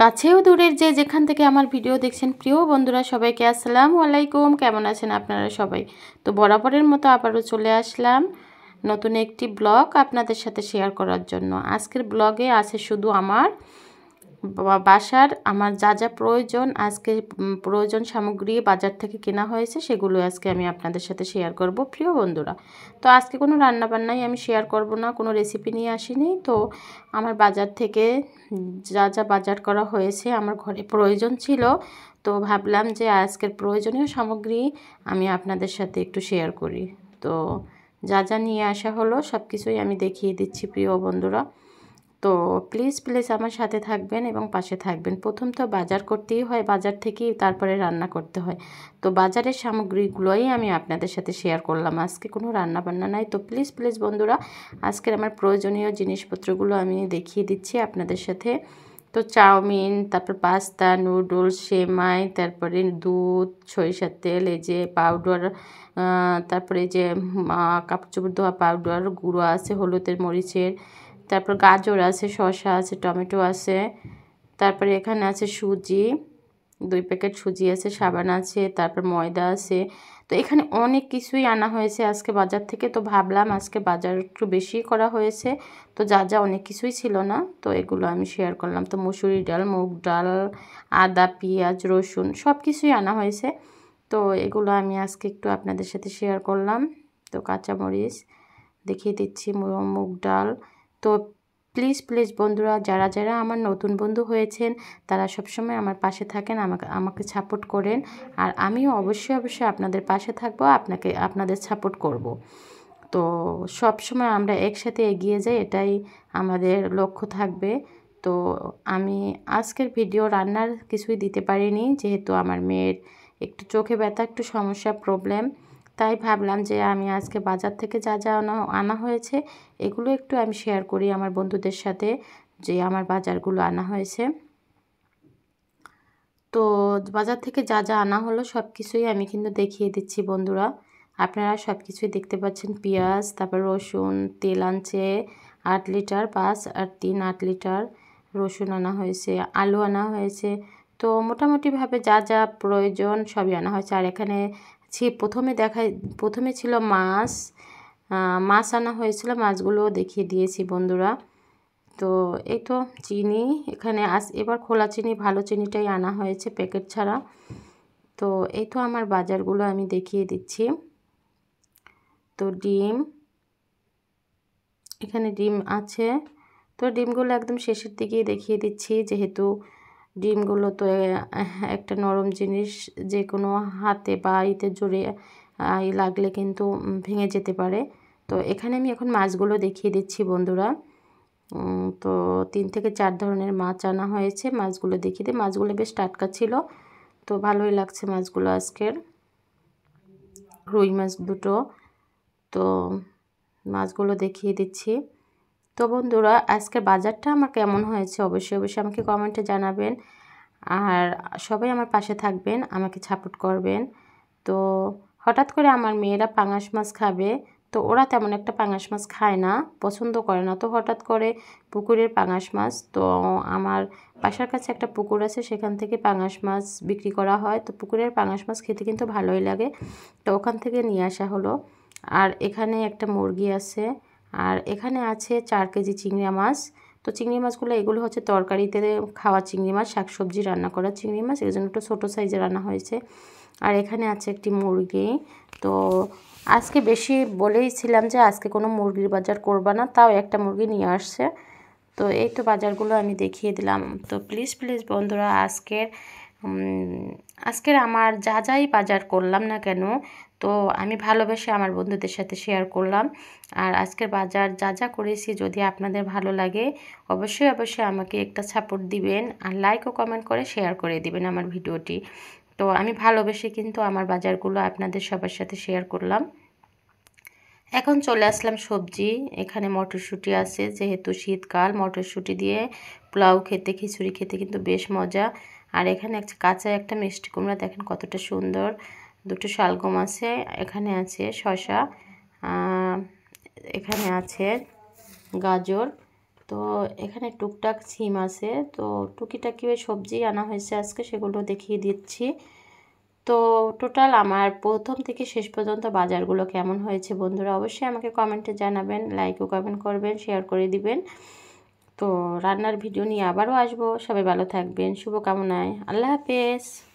কাছেও দূরের যে যেখান থেকে আমার ভিডিও দেখছেন প্রিয় বন্ধুরা সবাইকে আসসালামু আলাইকুম। কেমন আছেন আপনারা সবাই? তো বরাবরের মতো আবারও চলে আসলাম নতুন একটি ব্লগ আপনাদের সাথে শেয়ার করার জন্য। আজকের ব্লগে আছে শুধু আমার বাসার আমার যা যা প্রয়োজন, আজকে প্রয়োজন সামগ্রী বাজার থেকে কেনা হয়েছে সেগুলো আজকে আমি আপনাদের সাথে শেয়ার করব প্রিয় বন্ধুরা। তো আজকে কোনো রান্নাবান্নাই আমি শেয়ার করব না, কোনো রেসিপি নিয়ে আসিনি। তো আমার বাজার থেকে যা যা বাজার করা হয়েছে আমার ঘরে প্রয়োজন ছিল, তো ভাবলাম যে আজকের প্রয়োজনীয় সামগ্রী আমি আপনাদের সাথে একটু শেয়ার করি। তো যা যা নিয়ে আসা হলো সব কিছুই আমি দেখিয়ে দিচ্ছি প্রিয় বন্ধুরা। তো প্লিজ প্লিজ আমার সাথে থাকবেন এবং পাশে থাকবেন। প্রথম তো বাজার করতেই হয়, বাজার থেকেই তারপরে রান্না করতে হয়। তো বাজারের সামগ্রীগুলোই আমি আপনাদের সাথে শেয়ার করলাম, আজকে কোনো রান্না বান্না নাই। তো প্লিজ প্লিজ বন্ধুরা, আজকের আমার প্রয়োজনীয় জিনিসপত্রগুলো আমি দেখিয়ে দিচ্ছি আপনাদের সাথে। তো চাউমিন, তারপর পাস্তা, নুডলস, সেমাই, তারপরে দুধ, সরিষার তেল, এই যে পাউডার, তারপরে এই যে কাপড় চোপড় ধোয়া পাউডার, গুঁড়ো আছে হলুদের, মরিচের, তারপর গাজর আছে, শসা আছে, টমেটো আছে, তারপরে এখানে আছে সুজি, 2 প্যাকেট সুজি আছে, সাবান আছে, তারপর ময়দা আছে। তো এখানে অনেক কিছুই আনা হয়েছে আজকে বাজার থেকে। তো ভাবলাম আজকে বাজার একটু বেশি করা হয়েছে, তো যা যা অনেক কিছুই ছিল না, তো এগুলো আমি শেয়ার করলাম। তো মুসুরি ডাল, মুগ ডাল, আদা, পেঁয়াজ, রসুন সব কিছুই আনা হয়েছে। তো এগুলো আমি আজকে একটু আপনাদের সাথে শেয়ার করলাম। তো কাঁচামরিচ দেখিয়ে দিচ্ছি, মুগ ডাল। তো প্লিজ প্লিজ বন্ধুরা, যারা যারা আমার নতুন বন্ধু হয়েছেন তারা সবসময় আমার পাশে থাকেন, আমাকে সাপোর্ট করেন। আর আমিও অবশ্যই অবশ্যই আপনাদের পাশে থাকবো, আপনাদের সাপোর্ট করব। তো সব সময় আমরা একসাথে এগিয়ে যাই, এটাই আমাদের লক্ষ্য থাকবে। তো আমি আজকের ভিডিও রান্নার কিছুই দিতে পারিনি, যেহেতু আমার মেয়ের একটু চোখে ব্যথা, একটু সমস্যা, প্রবলেম। তাই ভাবলাম যে আমি আজকে বাজার থেকে যা যা আনা হয়েছে এগুলো একটু আমি শেয়ার করি আমার বন্ধুদের সাথে, যে আমার বাজারগুলো আনা হয়েছে। তো বাজার থেকে যা যা আনা হলো সব কিছুই আমি কিন্তু দেখিয়ে দিচ্ছি বন্ধুরা। আপনারা সব কিছুই দেখতে পাচ্ছেন। পেঁয়াজ, তারপর রসুন, তেল আনছে 8 লিটার, 5 আর 3 8 লিটার রসুন আনা হয়েছে, আলু আনা হয়েছে। তো মোটামুটিভাবে যা যা প্রয়োজন সবই আনা হয়েছে। আর এখানে প্রথমে ছিল মাছ, মাছ আনা হয়েছিল, মাছগুলো দেখিয়ে দিয়েছি বন্ধুরা। তো এই তো চিনি এখানে এবার খোলা চিনি, ভালো চিনিটাই আনা হয়েছে, প্যাকেট ছাড়া। তো এই তো আমার বাজারগুলো আমি দেখিয়ে দিচ্ছি। তো ডিম, এখানে ডিম আছে। তো ডিমগুলো একদম শেষের দিকেই দেখিয়ে দিচ্ছি, যেহেতু ডিমগুলো তো একটা নরম জিনিস, যে কোনো হাতে বা ইতে জোরে লাগলে কিন্তু ভেঙে যেতে পারে। তো এখানে আমি এখন মাছগুলো দেখিয়ে দিচ্ছি বন্ধুরা। তো 3 থেকে 4 ধরনের মাছ আনা হয়েছে। মাছগুলো দেখিয়ে দিই, মাছগুলো বেশ টাটকা ছিল, তো ভালোই লাগছে মাছগুলো আজকের। রুই মাছ 2টো। তো মাছগুলো দেখিয়ে দিচ্ছি। তো বন্ধুরা, আজকের বাজারটা আমার কেমন হয়েছে অবশ্যই অবশ্যই আমাকে কমেন্টে জানাবেন। আর সবাই আমার পাশে থাকবেন, আমাকে সাপোর্ট করবেন। তো হঠাৎ করে আমার মেয়েরা পাঙাশ মাছ খাবে, তো ওরা তেমন একটা পাঙাশ মাছ খায় না, পছন্দ করে না। তো হঠাৎ করে পুকুরের পাঙাশ মাছ, তো আমার বাসার কাছে একটা পুকুর আছে, সেখান থেকে পাঙাশ মাছ বিক্রি করা হয়। তো পুকুরের পাঙাশ মাছ খেতে কিন্তু ভালোই লাগে, তো ওখান থেকে নিয়ে আসা হলো। আর এখানে একটা মুরগি আছে, আর এখানে আছে 4 কেজি চিংড়ি মাছ। তো চিংড়ি মাছগুলো এগুলো হচ্ছে তরকারিতে খাওয়া চিংড়ি মাছ, শাকসবজি রান্না করা চিংড়ি মাছ, এই জন্য একটু ছোটো সাইজে রান্না হয়েছে। আর এখানে আছে একটি মুরগি। তো আজকে বেশি বলেইছিলাম যে আজকে কোনো মুরগির বাজার করবা না, তাও একটা মুরগি নিয়ে আসছে। তো এই তো বাজারগুলো আমি দেখিয়ে দিলাম। তো প্লিজ প্লিজ বন্ধুরা, আজকের আমার যা যাই বাজার করলাম না কেন, তো আমি ভালোবেসে আমার বন্ধুদের সাথে শেয়ার করলাম। আর আজকের বাজার যা যা করেছি যদি আপনাদের ভালো লাগে অবশ্যই অবশ্যই আমাকে একটা সাপোর্ট দিবেন, আর লাইক ও কমেন্ট করে শেয়ার করে দিবেন আমার ভিডিওটি। তো আমি ভালোবেসে কিন্তু আমার বাজারগুলো আপনাদের সবার সাথে শেয়ার করলাম। এখন চলে আসলাম সবজি। এখানে মটরশুঁটি আছে, যেহেতু শীতকাল, মটরশুঁটি দিয়ে পোলাও খেতে, খিচুড়ি খেতে কিন্তু বেশ মজা। আর এখানে কাঁচা একটা মিষ্টি কুমড়া, দেখেন কতটা সুন্দর। 2টো শালগম আছে, এখানে আছে শসা, এখানে আছে গাজর। তো এখানে টুকটাক সিম আছে, তো টুকিটাকি সবজি আনা হয়েছে আজকে, সেগুলো দেখিয়ে দিচ্ছি। তো টোটাল আমার প্রথম থেকে শেষ পর্যন্ত বাজারগুলো কেমন হয়েছে বন্ধুরা অবশ্যই আমাকে কমেন্টে জানাবেন, লাইক ও কমেন্ট করবেন, শেয়ার করে দিবেন। তো রান্নার ভিডিও নিয়ে আবারও আসবো। সবাই ভালো থাকবেন, শুভকামনায়, আল্লাহ হাফেজ।